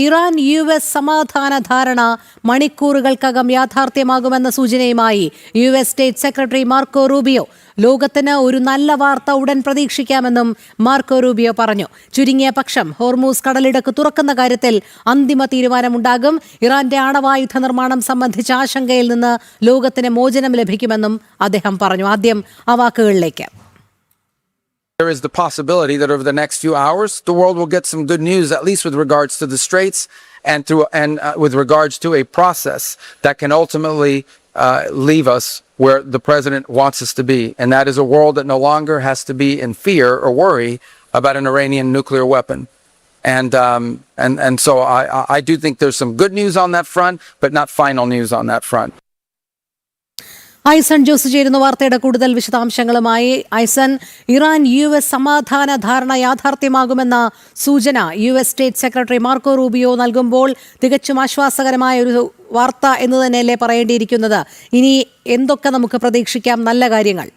Iran US സമാധാന ധാരണ മണിക്കൂറുകൾക്കകം യാഥാർത്ഥ്യമാകുമെന്ന സൂചനയുമായി US state secretary Marco Rubio. ലോകത്തിന് ഒരു നല്ല വാർത്ത ഉടൻ പ്രതീക്ഷിക്കാമെന്നും മാർക്കോ റൂബിയോ പറഞ്ഞു. ചുരുങ്ങിയ പക്ഷം ഹോർമൂസ് കടലിടുക്ക് തുറക്കുന്ന കാര്യത്തിൽ അന്തിമ തീരുമാനമുണ്ടാകും. ഇറാന്റെ ആണവായുധ നിർമ്മാണം സംബന്ധിച്ച ആശങ്കയിൽ നിന്ന് ലോകത്തിന് മോചനം ലഭിക്കുമെന്നും അദ്ദേഹം പറഞ്ഞു. ആദ്യം ആ വാക്കുകളിലേക്ക്. There is the possibility that over the next few hours, the world will get some good news, at least with regards to the Straits and with regards to a process that can ultimately leave us where the president wants us to be. And that is a world that no longer has to be in fear or worry about an Iranian nuclear weapon. And so I do think there's some good news on that front, but not final news on that front. Aison Jose ചേരുന്ന വാർത്തയുടെ കൂടുതൽ വിശദാംശങ്ങളുമായി. Aison, Iran US സമാധാന ധാരണ യാഥാർത്ഥ്യമാകുമെന്ന സൂചന US state secretary Marco Rubio നൽകുമ്പോൾ തികച്ചും ആശ്വാസകരമായ ഒരു വാർത്ത എന്ന് തന്നെയല്ലേ പറയേണ്ടിയിരിക്കുന്നത്? ഇനി എന്തൊക്കെ നമുക്ക് പ്രതീക്ഷിക്കാം നല്ല കാര്യങ്ങൾ?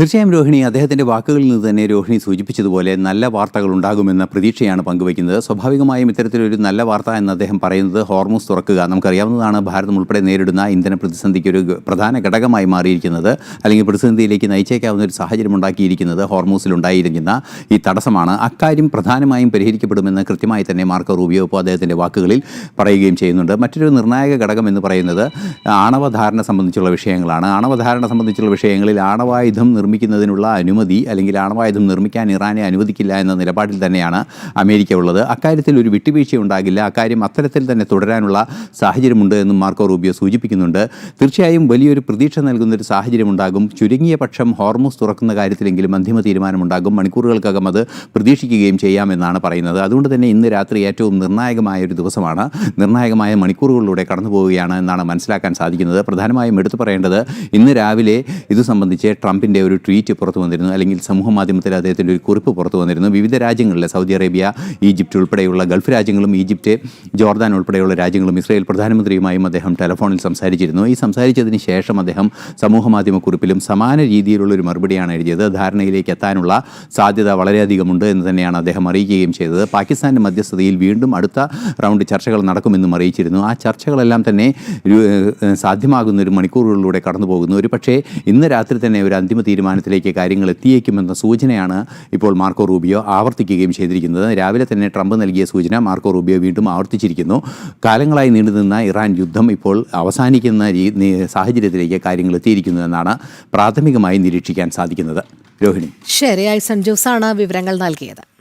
തീർച്ചയായും രോഹിണി, അദ്ദേഹത്തിൻ്റെ വാക്കുകളിൽ നിന്ന് തന്നെ രോഹിണി സൂചിപ്പിച്ചതുപോലെ നല്ല വാർത്തകൾ ഉണ്ടാകുമെന്ന പ്രതീക്ഷയാണ് പങ്കുവയ്ക്കുന്നത്. സ്വാഭാവികമായും ഇത്തരത്തിലൊരു നല്ല വാർത്ത എന്ന് അദ്ദേഹം പറയുന്നത് ഹോർമൂസ് തുറക്കുക. നമുക്കറിയാവുന്നതാണ്, ഭാരതം ഉൾപ്പെടെ നേരിടുന്ന ഇന്ധന പ്രതിസന്ധിക്ക് ഒരു പ്രധാന ഘടകമായി മാറിയിരിക്കുന്നത്, അല്ലെങ്കിൽ പ്രതിസന്ധിയിലേക്ക് നയിച്ചേക്കാവുന്ന ഒരു സാഹചര്യം ഉണ്ടാക്കിയിരിക്കുന്നത് ഹോർമൂസിലുണ്ടായിരിക്കുന്ന ഈ തടസ്സമാണ്. അക്കാര്യം പ്രധാനമായും പരിഹരിക്കപ്പെടുമെന്ന് കൃത്യമായി തന്നെ മാർക്കോ റൂബിയോ ഇപ്പോൾ അദ്ദേഹത്തിൻ്റെ വാക്കുകളിൽ പറയുകയും ചെയ്യുന്നുണ്ട്. മറ്റൊരു നിർണായക ഘടകം എന്ന് പറയുന്നത് ആണവധാരണ സംബന്ധിച്ചുള്ള വിഷയങ്ങളാണ്. ആണവധാരണ സംബന്ധിച്ചുള്ള വിഷയങ്ങളിൽ ആണവായുധം നിർമ്മിക്കുന്നതിനുള്ള അനുമതി, അല്ലെങ്കിൽ ആണവായുധം നിർമ്മിക്കാൻ ഇറാനെ അനുവദിക്കില്ല എന്ന നിലപാടിൽ തന്നെയാണ് അമേരിക്ക ഉള്ളത്. അക്കാര്യത്തിൽ ഒരു വിട്ടുവീഴ്ച ഉണ്ടാകില്ല. അക്കാര്യം അത്തരത്തിൽ തന്നെ തുടരാനുള്ള സാഹചര്യമുണ്ട് എന്നും മാർക്കോ റൂബിയോ സൂചിപ്പിക്കുന്നുണ്ട്. തീർച്ചയായും വലിയൊരു പ്രതീക്ഷ നൽകുന്നൊരു സാഹചര്യം ഉണ്ടാകും. ചുരുങ്ങിയ പക്ഷം ഹോർമൂസ് തുറക്കുന്ന കാര്യത്തിലെങ്കിലും അന്തിമ തീരുമാനമുണ്ടാകും. മണിക്കൂറുകൾക്കകം അത് പ്രതീക്ഷിക്കുകയും ചെയ്യാമെന്നാണ് പറയുന്നത്. അതുകൊണ്ട് തന്നെ ഇന്ന് രാത്രി ഏറ്റവും നിർണായകമായ ഒരു ദിവസമാണ്. നിർണായകമായ മണിക്കൂറുകളിലൂടെ കടന്നു പോവുകയാണ് എന്നാണ് മനസ്സിലാക്കാൻ സാധിക്കുന്നത്. പ്രധാനമായും എടുത്തു പറയേണ്ടത്, ഇന്ന് രാവിലെ ഇത് സംബന്ധിച്ച് ട്രംപിൻ്റെ ഒരു ട്വീറ്റ് പുറത്തു വന്നിരുന്നു, അല്ലെങ്കിൽ സമൂഹ മാധ്യമത്തിൽ അദ്ദേഹത്തിൻ്റെ ഒരു കുറിപ്പ് പുറത്തു വന്നിരുന്നു. വിവിധ രാജ്യങ്ങളിലെ സൗദി അറേബ്യ, ഈജിപ്റ്റ് ഉൾപ്പെടെയുള്ള ഗൾഫ് രാജ്യങ്ങളും, ഈജിപ്റ്റ്, ജോർദാൻ ഉൾപ്പെടെയുള്ള രാജ്യങ്ങളും ഇസ്രായേൽ പ്രധാനമന്ത്രിയുമായും അദ്ദേഹം ടെലഫോണിൽ സംസാരിച്ചിരുന്നു. ഈ സംസാരിച്ചതിന് ശേഷം അദ്ദേഹം സമൂഹ മാധ്യമ കുറിപ്പിലും സമാന രീതിയിലുള്ളൊരു മറുപടിയാണ് എഴുതിയത്. ധാരണയിലേക്ക് എത്താനുള്ള സാധ്യത വളരെയധികമുണ്ട് എന്ന് തന്നെയാണ് അദ്ദേഹം അറിയിക്കുകയും ചെയ്തത്. പാകിസ്ഥാൻ്റെ മധ്യസ്ഥതയിൽ വീണ്ടും അടുത്ത റൗണ്ട് ചർച്ചകൾ നടക്കുമെന്നും അറിയിച്ചിരുന്നു. ആ ചർച്ചകളെല്ലാം തന്നെ സാധ്യമാകുന്ന ഒരു മണിക്കൂറുകളിലൂടെ കടന്നു പോകുന്നു. ഒരു പക്ഷേ ഇന്ന് രാത്രി തന്നെ ഒരു അന്തിമ തീരുമാനത്തിലേക്ക് കാര്യങ്ങൾ എത്തിയേക്കുമെന്ന സൂചനയാണ് ഇപ്പോൾ മാർക്കോ റൂബിയോ ആവർത്തിക്കുകയും ചെയ്തിരിക്കുന്നത്. രാവിലെ തന്നെ ട്രംപ് നൽകിയ സൂചന മാർക്കോ റൂബിയോ വീണ്ടും ആവർത്തിച്ചിരിക്കുന്നു. കാലങ്ങളായി നീണ്ടുനിന്ന ഇറാൻ യുദ്ധം ഇപ്പോൾ അവസാനിക്കുന്ന സാഹചര്യത്തിലേക്ക് കാര്യങ്ങൾ എത്തിയിരിക്കുന്നു എന്നാണ് പ്രാഥമികമായി നിരീക്ഷിക്കാൻ സാധിക്കുന്നത്. രോഹിണി. ശരി, ഐസൺ ജോസാണ് വിവരങ്ങൾ നൽകിയത്.